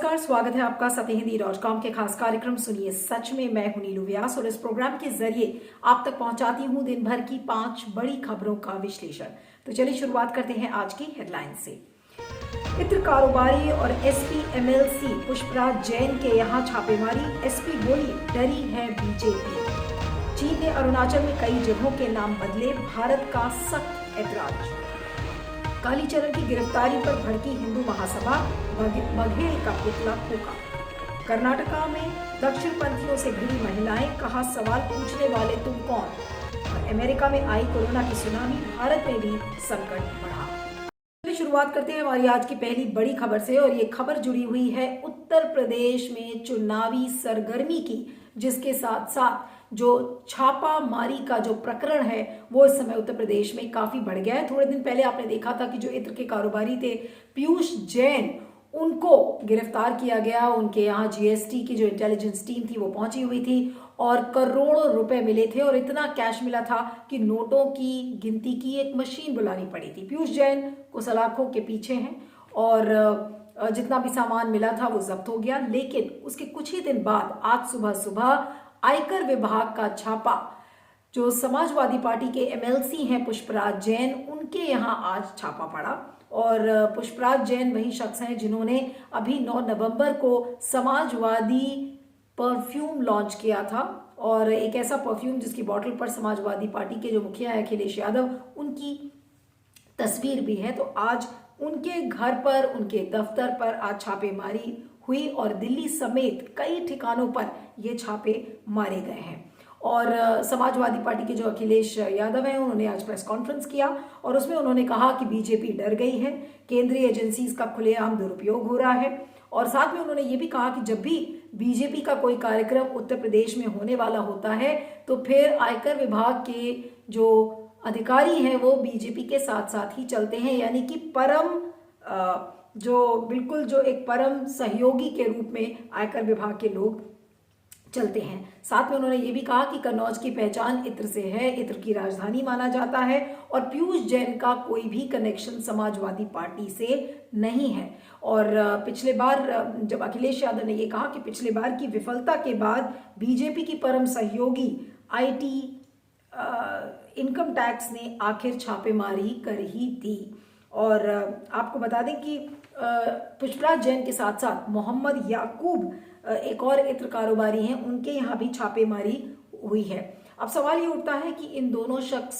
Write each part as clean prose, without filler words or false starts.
नमस्कार, स्वागत है आपका सत्यहिंदी.com के खास कार्यक्रम सुनिए सच में। मैं हूं नीलू व्यास और इस प्रोग्राम के जरिए आप तक पहुंचाती हूं दिन भर की 5 बड़ी खबरों का विश्लेषण। तो चलिए शुरुआत करते हैं आज की हेडलाइन से। इत्र कारोबारी और एसपी एमएलसी पुष्पराज जैन के यहां छापेमारी। एसपी बोली डरी है बीजेपी। चीन ने अरुणाचल में कई जगहों के नाम बदले, भारत का सख्त ऐतराज। कालीचरण की गिरफ्तारी पर भड़की हिंदू महासभा, बघेल का पुतला फूका। कर्नाटका में दक्षिणपंथियों से भिड़ी महिलाएं, कहा सवाल पूछने वाले तुम कौन। और अमेरिका में आई कोरोना की सुनामी, भारत में भी संकट बढ़ा। शुरुआत करते हैं हमारी आज की पहली बड़ी खबर से और ये खबर जुड़ी हुई है उत्तर प्रदेश में चुनावी सरगर्मी की, जिसके साथ साथ जो छापामारी का जो प्रकरण है वो इस समय उत्तर प्रदेश में काफी बढ़ गया है। थोड़े दिन पहले आपने देखा था कि जो इत्र के कारोबारी थे पीयूष जैन, उनको गिरफ्तार किया गया। उनके यहाँ जीएसटी की जो इंटेलिजेंस टीम थी वो पहुंची हुई थी और करोड़ों रुपए मिले थे और इतना कैश मिला था कि नोटों की गिनती की एक मशीन बुलानी पड़ी थी। पीयूष जैन को सलाखों के पीछे हैं और जितना भी सामान मिला था वो जब्त हो गया। लेकिन उसके कुछ ही दिन बाद आज सुबह सुबह आयकर विभाग का छापा, जो समाजवादी पार्टी के एमएलसी हैं पुष्पराज जैन, उनके यहाँ आज छापा पड़ा। और पुष्पराज जैन वही शख्स हैं जिन्होंने अभी 9 नवंबर को समाजवादी परफ्यूम लॉन्च किया था और एक ऐसा परफ्यूम जिसकी बॉटल पर समाजवादी पार्टी के जो मुखिया है अखिलेश यादव, उनकी तस्वीर भी है। तो आज उनके घर पर, उनके दफ्तर पर आज छापेमारी हुई और दिल्ली समेत कई ठिकानों पर ये छापे मारे गए हैं। और समाजवादी पार्टी के जो अखिलेश यादव हैं, उन्होंने आज प्रेस कॉन्फ्रेंस किया और उसमें उन्होंने कहा कि बीजेपी डर गई है, केंद्रीय एजेंसीज का खुलेआम दुरुपयोग हो रहा है। और साथ में उन्होंने ये भी कहा कि जब भी बीजेपी का कोई कार्यक्रम उत्तर प्रदेश में होने वाला होता है तो फिर आयकर विभाग के जो अधिकारी हैं वो बीजेपी के साथ साथ ही चलते हैं, यानी कि जो एक परम सहयोगी के रूप में आयकर विभाग के लोग चलते हैं। साथ में उन्होंने ये भी कहा कि कन्नौज की पहचान इत्र से है, इत्र की राजधानी माना जाता है और पीयूष जैन का कोई भी कनेक्शन समाजवादी पार्टी से नहीं है। और पिछले बार जब अखिलेश यादव ने ये कहा कि पिछले बार की विफलता के बाद बीजेपी की परम सहयोगी आईटी इनकम टैक्स ने आखिर छापेमारी कर ही दी। और आपको बता दें कि पुष्पराज जैन के साथ साथ मोहम्मद याकूब एक और इत्र कारोबारी हैं, उनके यहाँ भी छापेमारी हुई है। अब सवाल ये उठता है कि इन दोनों शख्स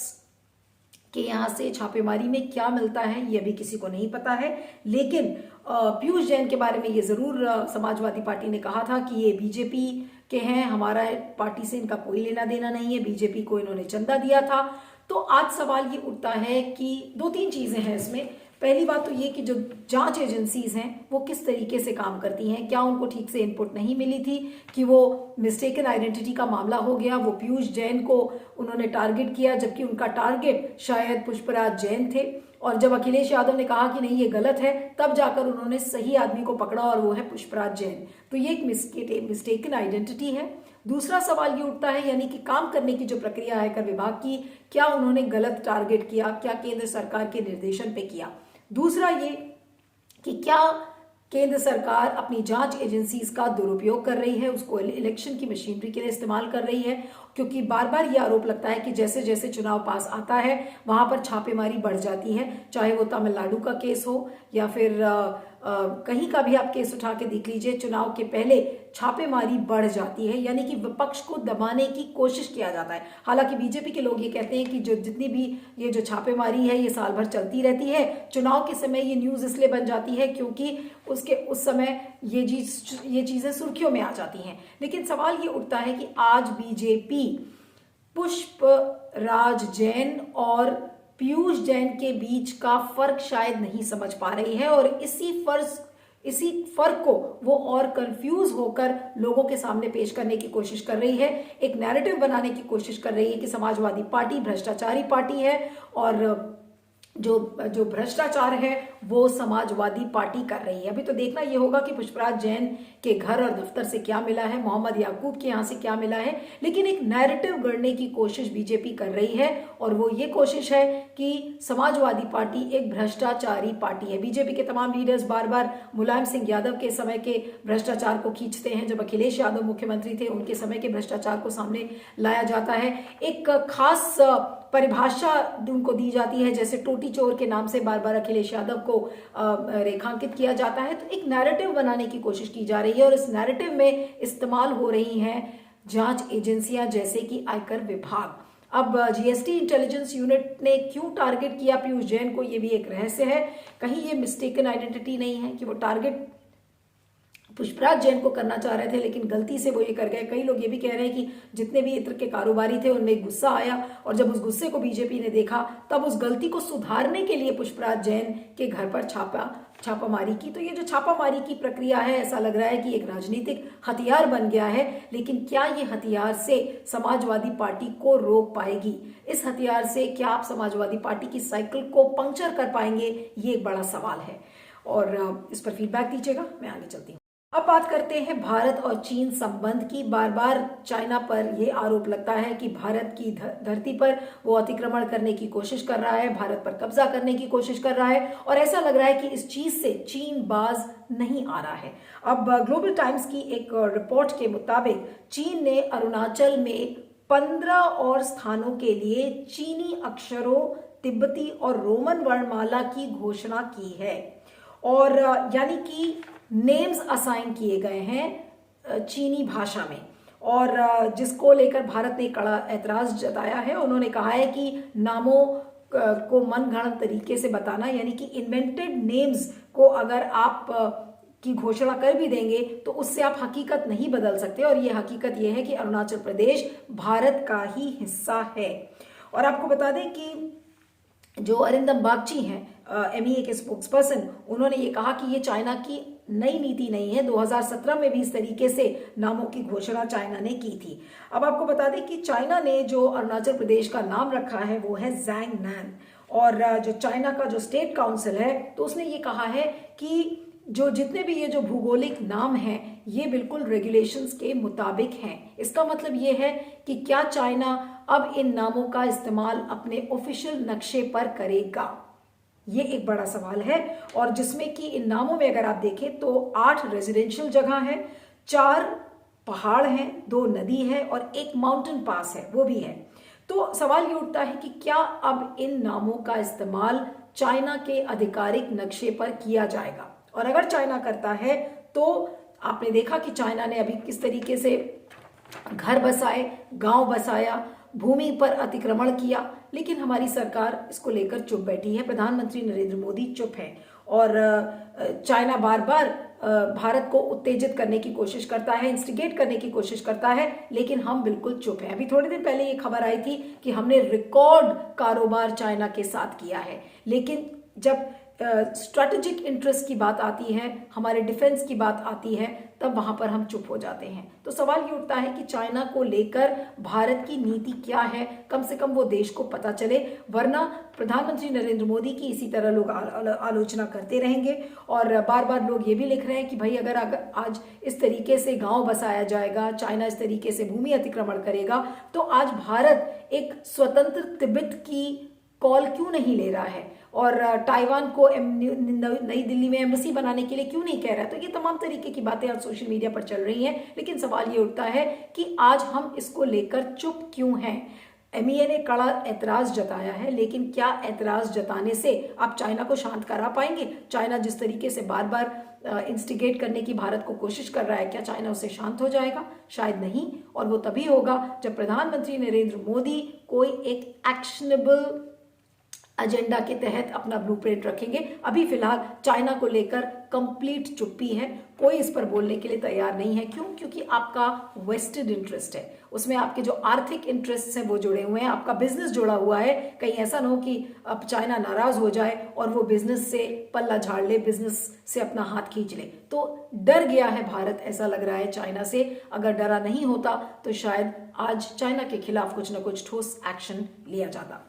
के यहाँ से छापेमारी में क्या मिलता है, ये अभी किसी को नहीं पता है। लेकिन पीयूष जैन के बारे में ये जरूर समाजवादी पार्टी ने कहा था कि ये बीजेपी के हैं, हमारा पार्टी से इनका कोई लेना देना नहीं है, बीजेपी को इन्होंने चंदा दिया था। तो आज सवाल ये उठता है कि 2-3 चीजें हैं इसमें। पहली बात तो ये कि जो जांच एजेंसीज हैं वो किस तरीके से काम करती हैं, क्या उनको ठीक से इनपुट नहीं मिली थी कि वो मिस्टेकन आइडेंटिटी का मामला हो गया, वो पीयूष जैन को उन्होंने टारगेट किया जबकि उनका टारगेट शायद पुष्पराज जैन थे। और जब अखिलेश यादव ने कहा कि नहीं ये गलत है, तब जाकर उन्होंने सही आदमी को पकड़ा और वो है पुष्पराज जैन। तो ये एक मिस्टेकन आइडेंटिटी है। दूसरा सवाल ये उठता है यानी कि काम करने की जो प्रक्रिया है आयकर विभाग की, क्या उन्होंने गलत टारगेट किया, क्या केंद्र सरकार के निर्देशन पे किया। दूसरा ये कि क्या केंद्र सरकार अपनी जांच एजेंसीज का दुरुपयोग कर रही है, उसको इलेक्शन की मशीनरी के लिए इस्तेमाल कर रही है। क्योंकि बार बार ये आरोप लगता है कि जैसे जैसे चुनाव पास आता है वहां पर छापेमारी बढ़ जाती है, चाहे वो तमिलनाडु का केस हो या फिर कहीं का भी आप केस उठा के देख लीजिए, चुनाव के पहले छापेमारी बढ़ जाती है, यानी कि विपक्ष को दबाने की कोशिश किया जाता है। हालांकि बीजेपी के लोग ये कहते हैं कि जो जितनी भी ये जो छापेमारी है ये साल भर चलती रहती है, चुनाव के समय ये न्यूज इसलिए बन जाती है क्योंकि उस समय ये चीजें सुर्खियों में आ जाती हैं। लेकिन सवाल ये उठता है कि आज बीजेपी पुष्पराज जैन और पीयूष जैन के बीच का फर्क शायद नहीं समझ पा रही है और इसी फर्क को वो और कंफ्यूज होकर लोगों के सामने पेश करने की कोशिश कर रही है, एक नैरेटिव बनाने की कोशिश कर रही है कि समाजवादी पार्टी भ्रष्टाचारी पार्टी है और जो भ्रष्टाचार है वो समाजवादी पार्टी कर रही है। अभी तो देखना ये होगा कि पुष्पराज जैन के घर और दफ्तर से क्या मिला है, मोहम्मद याकूब के यहाँ से क्या मिला है, लेकिन एक नैरेटिव गढ़ने की कोशिश बीजेपी कर रही है और वो ये कोशिश है कि समाजवादी पार्टी एक भ्रष्टाचारी पार्टी है। बीजेपी के तमाम लीडर्स बार बार मुलायम सिंह यादव के समय के भ्रष्टाचार को खींचते हैं, जब अखिलेश यादव मुख्यमंत्री थे उनके समय के भ्रष्टाचार को सामने लाया जाता है। एक खास परिभाषा उनको दी जाती है, जैसे टोटी चोर के नाम से बार बार अखिलेश यादव को रेखांकित किया जाता है। तो एक नैरेटिव बनाने की कोशिश की जा रही है और इस नैरेटिव में इस्तेमाल हो रही हैं जांच एजेंसियां जैसे कि आयकर विभाग। अब जीएसटी इंटेलिजेंस यूनिट ने क्यों टारगेट किया पीयूष जैन को, ये भी एक रहस्य है। कहीं ये मिस्टेकन आइडेंटिटी नहीं है कि वो टारगेट पुष्पराज जैन को करना चाह रहे थे लेकिन गलती से वो ये कर गए। कई लोग ये भी कह रहे हैं कि जितने भी इत्र के कारोबारी थे उनमें गुस्सा आया और जब उस गुस्से को बीजेपी ने देखा तब उस गलती को सुधारने के लिए पुष्पराज जैन के घर पर छापामारी की। तो ये जो छापामारी की प्रक्रिया है, ऐसा लग रहा है कि एक राजनीतिक हथियार बन गया है, लेकिन क्या ये हथियार से समाजवादी पार्टी को रोक पाएगी? इस हथियार से क्या आप समाजवादी पार्टी की साइकिल को पंक्चर कर पाएंगे? ये एक बड़ा सवाल है और इस पर फीडबैक दीजिएगा, मैं आगे चलती हूँ। अब बात करते हैं भारत और चीन संबंध की। बार बार चाइना पर यह आरोप लगता है कि भारत की धरती पर वो अतिक्रमण करने की कोशिश कर रहा है, भारत पर कब्जा करने की कोशिश कर रहा है और ऐसा लग रहा है कि इस चीज से चीन बाज नहीं आ रहा है। अब ग्लोबल टाइम्स की एक रिपोर्ट के मुताबिक चीन ने अरुणाचल में 15 और स्थानों के लिए चीनी अक्षरों, तिब्बती और रोमन वर्णमाला की घोषणा की है और यानी कि नेम्स असाइन किए गए हैं चीनी भाषा में और जिसको लेकर भारत ने कड़ा ऐतराज जताया है। उन्होंने कहा है कि नामों को मनगढ़ंत तरीके से बताना, यानी कि इन्वेंटेड नेम्स को अगर आप की घोषणा कर भी देंगे तो उससे आप हकीकत नहीं बदल सकते और ये हकीकत ये है कि अरुणाचल प्रदेश भारत का ही हिस्सा है। और आपको बता दें कि जो अरिंदम बागची हैं एमईए के स्पोक्स पर्सन, उन्होंने ये कहा कि ये चाइना की नई नीति नहीं है। 2017 में भी इस तरीके से नामों की घोषणा चाइना ने की थी। अब आपको बता दें कि चाइना ने जो अरुणाचल प्रदेश का नाम रखा है वो है ज़ैंगनान और जो चाइना का जो स्टेट काउंसिल है तो उसने ये कहा है कि जो जितने भी ये जो भूगोलिक नाम हैं ये बिल्कुल रेगुलेशंस के मुताबिक हैं। इसका मतलब ये है कि क्या चाइना अब इन नामों का इस्तेमाल अपने ऑफिशियल नक्शे पर करेगा? ये एक बड़ा सवाल है और जिसमें कि इन नामों में अगर आप देखें तो 8 रेजिडेंशियल जगह है, 4 पहाड़ हैं, 2 नदी है और 1 माउंटेन पास है, वो भी है। तो सवाल ये उठता है कि क्या अब इन नामों का इस्तेमाल चाइना के आधिकारिक नक्शे पर किया जाएगा? और अगर चाइना करता है तो आपने देखा कि चाइना ने अभी किस तरीके से घर बसाए, गांव बसाया, भूमि पर अतिक्रमण किया, लेकिन हमारी सरकार इसको लेकर चुप बैठी है। प्रधानमंत्री नरेंद्र मोदी चुप हैं और चाइना बार बार भारत को उत्तेजित करने की कोशिश करता है, इंस्टिगेट करने की कोशिश करता है, लेकिन हम बिल्कुल चुप हैं। अभी थोड़े दिन पहले ये खबर आई थी कि हमने रिकॉर्ड कारोबार चाइना के साथ किया है, लेकिन जब स्ट्रैटेजिक इंटरेस्ट की बात आती है, हमारे डिफेंस की बात आती है, तब वहां पर हम चुप हो जाते हैं। तो सवाल ये उठता है कि चाइना को लेकर भारत की नीति क्या है, कम से कम वो देश को पता चले, वरना प्रधानमंत्री नरेंद्र मोदी की इसी तरह लोग आलोचना करते रहेंगे। और बार बार लोग ये भी लिख रहे हैं कि भाई अगर आज इस तरीके से गांव बसाया जाएगा, चाइना इस तरीके से भूमि अतिक्रमण करेगा, तो आज भारत एक स्वतंत्र तिब्बत की कॉल क्यों नहीं ले रहा है और ताइवान को नई दिल्ली में एम्बेसी बनाने के लिए क्यों नहीं कह रहा है? तो ये तमाम तरीके की बातें आज सोशल मीडिया पर चल रही हैं, लेकिन सवाल ये उठता है कि आज हम इसको लेकर चुप क्यों हैं? एमईए ने कड़ा ऐतराज जताया है, लेकिन क्या ऐतराज जताने से आप चाइना को शांत करा पाएंगे? चाइना जिस तरीके से बार बार इंस्टिगेट करने की भारत को कोशिश कर रहा है, क्या चाइना उससे शांत हो जाएगा? शायद नहीं, और वो तभी होगा जब प्रधानमंत्री नरेंद्र मोदी कोई एक एक्शनेबल एजेंडा के तहत अपना ब्लूप्रिंट रखेंगे। अभी फिलहाल चाइना को लेकर कंप्लीट चुप्पी है, कोई इस पर बोलने के लिए तैयार नहीं है। क्यों? क्योंकि आपका वेस्टेड इंटरेस्ट है, उसमें आपके जो आर्थिक इंटरेस्ट हैं वो जुड़े हुए हैं, आपका बिजनेस जुड़ा हुआ है। कहीं ऐसा ना हो कि अब चाइना नाराज हो जाए और वो बिजनेस से पल्ला झाड़ ले, बिजनेस से अपना हाथ खींच ले। तो डर गया है भारत, ऐसा लग रहा है चाइना से। अगर डरा नहीं होता तो शायद आज चाइना के खिलाफ कुछ ना कुछ ठोस एक्शन लिया जाता।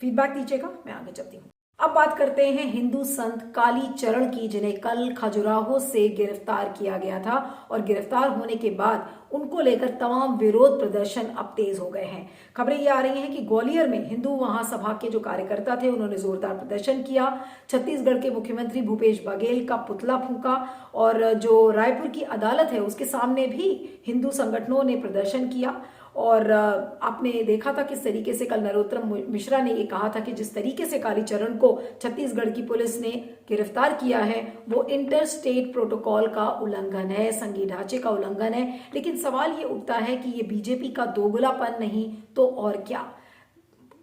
फीडबैक दीजिएगा, मैं आगे चलती हूँ। अब बात करते हैं हिंदू संत कालीचरण की, जिन्हें कल खजुराहो से गिरफ्तार किया गया था और गिरफ्तार होने के बाद उनको लेकर तमाम विरोध प्रदर्शन अब तेज हो गए हैं। खबरें ये आ रही हैं कि ग्वालियर में हिंदू महासभा के जो कार्यकर्ता थे उन्होंने जोरदार प्रदर्शन किया, छत्तीसगढ़ के मुख्यमंत्री भूपेश बघेल का पुतला फूंका और जो रायपुर की अदालत है उसके सामने भी हिंदू संगठनों ने प्रदर्शन किया। और आपने देखा था किस तरीके से कल नरोत्तम मिश्रा ने ये कहा था कि जिस तरीके से कालीचरण को छत्तीसगढ़ की पुलिस ने गिरफ्तार किया है वो इंटर स्टेट प्रोटोकॉल का उल्लंघन है, संघीय ढांचे का उल्लंघन है। लेकिन सवाल ये उठता है कि ये बीजेपी का दोगलापन नहीं तो और क्या,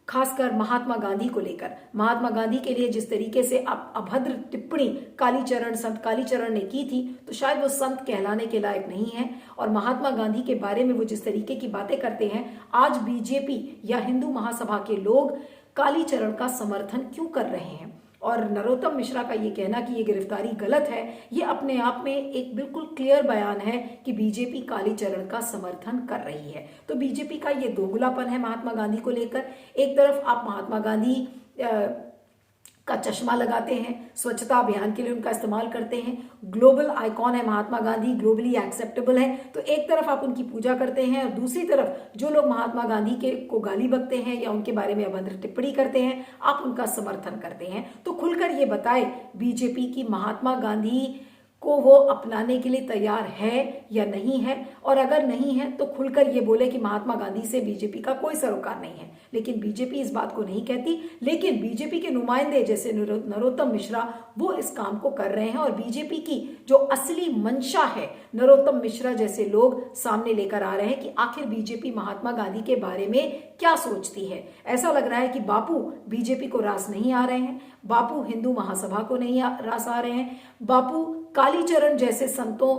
खासकर महात्मा गांधी को लेकर। महात्मा गांधी के लिए जिस तरीके से अभद्र टिप्पणी संत कालीचरण ने की थी, तो शायद वो संत कहलाने के लायक नहीं है। और महात्मा गांधी के बारे में वो जिस तरीके की बातें करते हैं, आज बीजेपी या हिंदू महासभा के लोग कालीचरण का समर्थन क्यों कर रहे हैं? और नरोत्तम मिश्रा का ये कहना कि ये गिरफ्तारी गलत है, ये अपने आप में एक बिल्कुल क्लियर बयान है कि बीजेपी कालीचरण का समर्थन कर रही है। तो बीजेपी का ये दोगलापन है महात्मा गांधी को लेकर। एक तरफ आप महात्मा गांधी का चश्मा लगाते हैं, स्वच्छता अभियान के लिए उनका इस्तेमाल करते हैं, ग्लोबल आइकॉन है महात्मा गांधी, ग्लोबली एक्सेप्टेबल है, तो एक तरफ आप उनकी पूजा करते हैं और दूसरी तरफ जो लोग महात्मा गांधी के को गाली बकते हैं या उनके बारे में अभद्र टिप्पणी करते हैं, आप उनका समर्थन करते हैं। तो खुलकर ये बताए बीजेपी की महात्मा गांधी को वो अपनाने के लिए तैयार है या नहीं है, और अगर नहीं है तो खुलकर ये बोले कि महात्मा गांधी से बीजेपी का कोई सरोकार नहीं है। लेकिन बीजेपी इस बात को नहीं कहती, लेकिन बीजेपी के नुमाइंदे जैसे नरोत्तम मिश्रा वो इस काम को कर रहे हैं और बीजेपी की जो असली मंशा है नरोत्तम मिश्रा जैसे लोग सामने लेकर आ रहे हैं कि आखिर बीजेपी महात्मा गांधी के बारे में क्या सोचती है। ऐसा लग रहा है कि बापू बीजेपी को रास नहीं आ रहे हैं, बापू हिंदू महासभा को नहीं रास आ रहे हैं, बापू कालीचरण जैसे संतों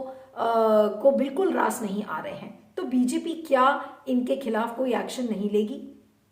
को बिल्कुल रास नहीं आ रहे हैं। तो बीजेपी क्या इनके खिलाफ कोई एक्शन नहीं लेगी?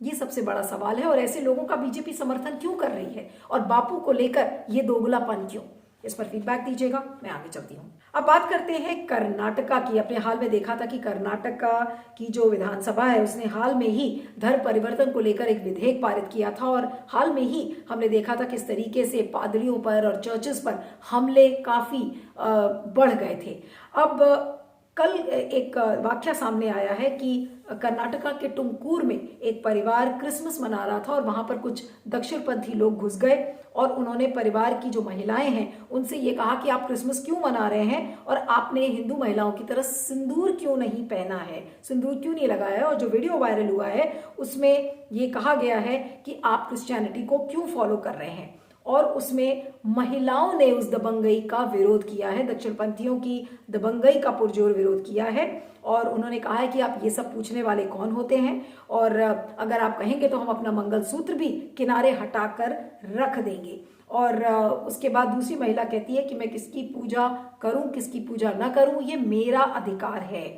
ये सबसे बड़ा सवाल है। और ऐसे लोगों का बीजेपी समर्थन क्यों कर रही है और बापू को लेकर ये दोगलापन क्यों? इस पर फीडबैक दीजिएगा, मैं आगे चलती हूँ। अब बात करते हैं कर्नाटका की। अपने हाल में देखा था कि कर्नाटका की जो विधानसभा है उसने हाल में ही धर्म परिवर्तन को लेकर एक विधेयक पारित किया था और हाल में ही हमने देखा था किस तरीके से पादरियों पर और चर्चेस पर हमले काफी बढ़ गए थे। अब कल एक वाकया सामने आया है कि कर्नाटका के टुमकूर में एक परिवार क्रिसमस मना रहा था और वहां पर कुछ दक्षिणपंथी लोग घुस गए और उन्होंने परिवार की जो महिलाएं हैं उनसे ये कहा कि आप क्रिसमस क्यों मना रहे हैं और आपने हिंदू महिलाओं की तरह सिंदूर क्यों नहीं पहना है, सिंदूर क्यों नहीं लगाया है। और जो वीडियो वायरल हुआ है उसमें ये कहा गया है कि आप क्रिश्चियनिटी को क्यों फॉलो कर रहे हैं, और उसमें महिलाओं ने उस दबंगई का विरोध किया है, दक्षिणपंथियों की दबंगई का पुरजोर विरोध किया है। और उन्होंने कहा है कि आप ये सब पूछने वाले कौन होते हैं, और अगर आप कहेंगे तो हम अपना मंगलसूत्र भी किनारे हटाकर रख देंगे। और उसके बाद दूसरी महिला कहती है कि मैं किसकी पूजा करूं किसकी पूजा ना करूं, ये मेरा अधिकार है।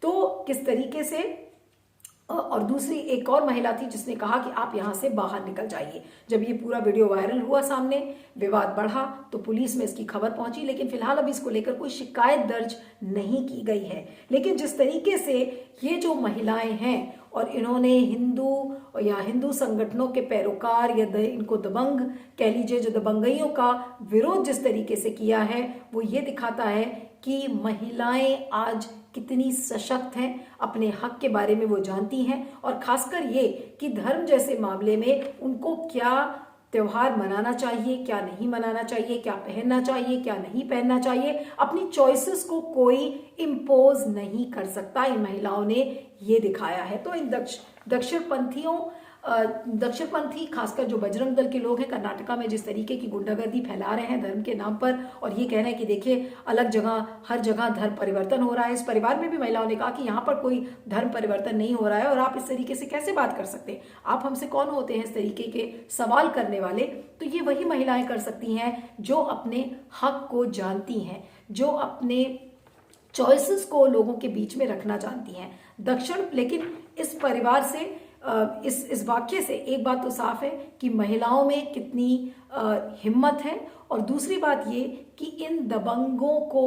तो किस तरीके से, और दूसरी एक और महिला थी जिसने कहा कि आप यहां से बाहर निकल जाइए। जब ये पूरा वीडियो वायरल हुआ, सामने विवाद बढ़ा तो पुलिस में इसकी खबर पहुंची, लेकिन फिलहाल अभी इसको लेकर कोई शिकायत दर्ज नहीं की गई है। लेकिन जिस तरीके से ये जो महिलाएं हैं और इन्होंने हिंदू संगठनों के पैरोकार या इनको दबंग कह लीजिए, जो दबंगइयों का विरोध जिस तरीके से किया है, वो ये दिखाता है कि महिलाएं आज कितनी सशक्त हैं, अपने हक के बारे में वो जानती हैं, और खासकर ये कि धर्म जैसे मामले में उनको क्या त्योहार मनाना चाहिए, क्या नहीं मनाना चाहिए, क्या पहनना चाहिए, क्या नहीं पहनना चाहिए, अपनी चॉइसेस को कोई इम्पोज नहीं कर सकता। इन महिलाओं ने ये दिखाया है। तो इन दक्षिणपंथी खासकर जो बजरंग दल के लोग हैं कर्नाटका में जिस तरीके की गुंडागर्दी फैला रहे हैं धर्म के नाम पर, और ये कह रहे हैं कि देखिए अलग जगह हर जगह धर्म परिवर्तन हो रहा है। इस परिवार में भी महिलाओं ने कहा कि यहाँ पर कोई धर्म परिवर्तन नहीं हो रहा है और आप इस तरीके से कैसे बात कर सकते हैं, आप हमसे कौन होते हैं इस तरीके के सवाल करने वाले। तो ये वही महिलाएं कर सकती हैं जो अपने हक को जानती हैं, जो अपने चॉइसेस को लोगों के बीच में रखना जानती हैं। लेकिन इस परिवार से इस वाक्य से एक बात तो साफ है कि महिलाओं में कितनी हिम्मत है, और दूसरी बात ये कि इन दबंगों को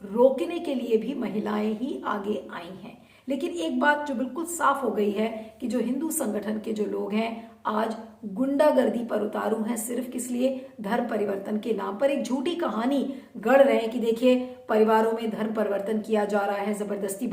रोकने के लिए भी महिलाएं ही आगे आई हैं। लेकिन एक बात जो बिल्कुल साफ हो गई है कि जो हिंदू संगठन के जो लोग हैं आज गुंडागर्दी पर उतारू हैं, सिर्फ किस लिए? धर्म परिवर्तन के नाम पर एक झूठी कहानी गढ़ रहे हैं कि देखिए परिवारों में धर्म परिवर्तन किया जा रहा है, जबरदस्ती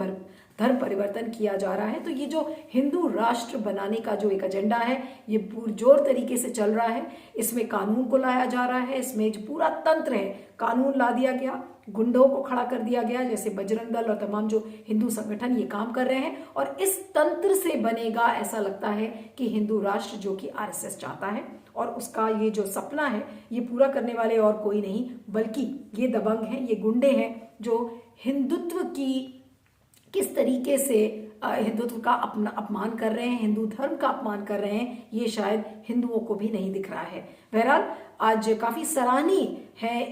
धर्म परिवर्तन किया जा रहा है। तो ये जो हिंदू राष्ट्र बनाने का जो एक एजेंडा है ये पुरजोर तरीके से चल रहा है। इसमें कानून को लाया जा रहा है, इसमें जो पूरा तंत्र है कानून ला दिया गया, गुंडों को खड़ा कर दिया गया, जैसे बजरंग दल और तमाम जो हिंदू संगठन ये काम कर रहे हैं। और इस तंत्र से बनेगा, ऐसा लगता है कि हिंदू राष्ट्र जो कि आरएसएस चाहता है, और उसका ये जो सपना है ये पूरा करने वाले और कोई नहीं बल्कि ये दबंग हैं, ये गुंडे हैं जो हिंदुत्व की किस तरीके से हिंदुत्व का अपना अपमान कर रहे हैं, हिंदू धर्म का अपमान कर रहे हैं, ये शायद हिंदुओं को भी नहीं दिख रहा है। बहरहाल आज काफी सराहनीय है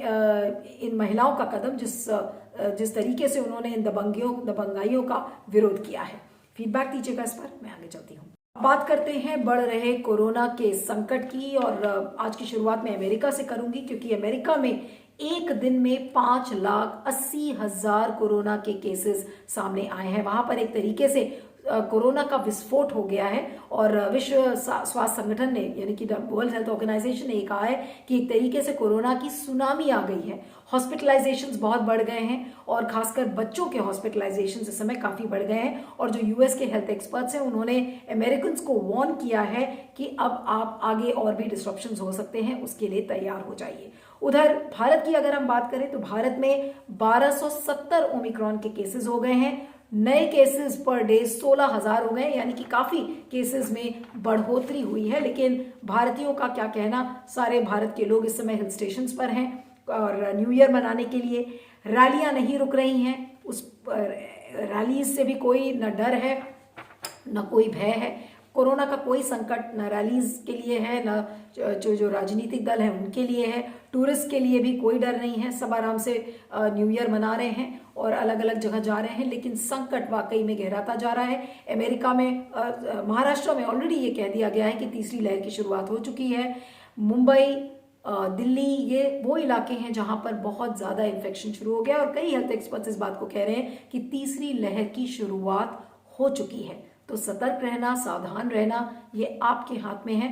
इन महिलाओं का कदम, जिस तरीके से उन्होंने इन दबंगाइयों का विरोध किया है। फीडबैक दीजिएगा इस पर, मैं आगे चलती हूँ। बात करते हैं बढ़ रहे कोरोना के संकट की, और आज की शुरुआत में अमेरिका से करूंगी क्योंकि अमेरिका में एक दिन में 5,80,000 कोरोना के केसेस सामने आए हैं। वहां पर एक तरीके से कोरोना का विस्फोट हो गया है, और विश्व स्वास्थ्य संगठन ने यानी कि वर्ल्ड हेल्थ ऑर्गेनाइजेशन ने कहा है कि एक तरीके से कोरोना की सुनामी आ गई है। हॉस्पिटलाइजेशंस बहुत बढ़ गए हैं, और खासकर बच्चों के हॉस्पिटलाइजेशन इस समय काफी बढ़ गए हैं। और जो यूएस के हेल्थ एक्सपर्ट्स हैं उन्होंने अमेरिकन्स को वार्न किया है कि अब आप आगे और भी डिस्ट्रप्शंस हो सकते हैं, उसके लिए तैयार हो जाइए। उधर भारत की अगर हम बात करें तो भारत में 1270 ओमिक्रॉन के केसेस हो गए हैं। नए केसेस पर डे 16,000 हो गए, यानी कि काफी केसेस में बढ़ोतरी हुई है। लेकिन भारतीयों का क्या कहना, सारे भारत के लोग इस समय हिल स्टेशन पर हैं और न्यू ईयर मनाने के लिए। रैलियां नहीं रुक रही हैं, उस रैली से भी कोई न डर है न कोई भय है। कोरोना का कोई संकट न रैलीज के लिए है, न जो राजनीतिक दल हैं उनके लिए है। टूरिस्ट के लिए भी कोई डर नहीं है, सब आराम से न्यू ईयर मना रहे हैं और अलग अलग जगह जा रहे हैं। लेकिन संकट वाकई में गहराता जा रहा है। अमेरिका में महाराष्ट्र में ऑलरेडी ये कह दिया गया है कि तीसरी लहर की शुरुआत हो चुकी है। मुंबई, दिल्ली, ये वो इलाके हैं जहां पर बहुत ज्यादा इन्फेक्शन शुरू हो गया, और कई हेल्थ एक्सपर्ट्स इस बात को कह रहे हैं कि तीसरी लहर की शुरुआत हो चुकी है। तो सतर्क रहना, सावधान रहना, ये आपके हाथ में है।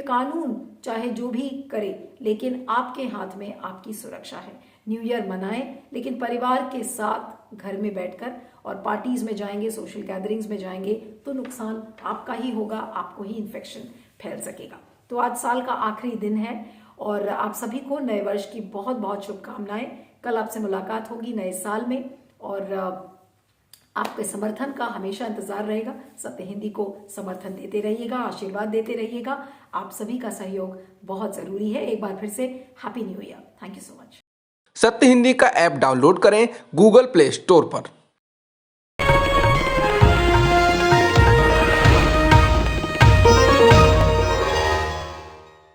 कानून चाहे जो भी करे, लेकिन आपके हाथ में आपकी सुरक्षा है। न्यू ईयर मनाएं, लेकिन परिवार के साथ घर में बैठकर, और पार्टीज में जाएंगे, सोशल गैदरिंग्स में जाएंगे तो नुकसान आपका ही होगा, आपको ही इन्फेक्शन फैल सकेगा। तो आज साल का आखिरी दिन है और आप सभी को नए वर्ष की बहुत बहुत शुभकामनाएं। कल आपसे मुलाकात होगी नए साल में, और आपके समर्थन का हमेशा इंतजार रहेगा। सत्य हिंदी को समर्थन देते रहिएगा, आशीर्वाद देते रहिएगा। आप सभी का सहयोग बहुत जरूरी है। एक बार फिर से happy new year. Thank you so much. सत्य हिंदी का ऐप डाउनलोड करें गूगल प्ले स्टोर पर।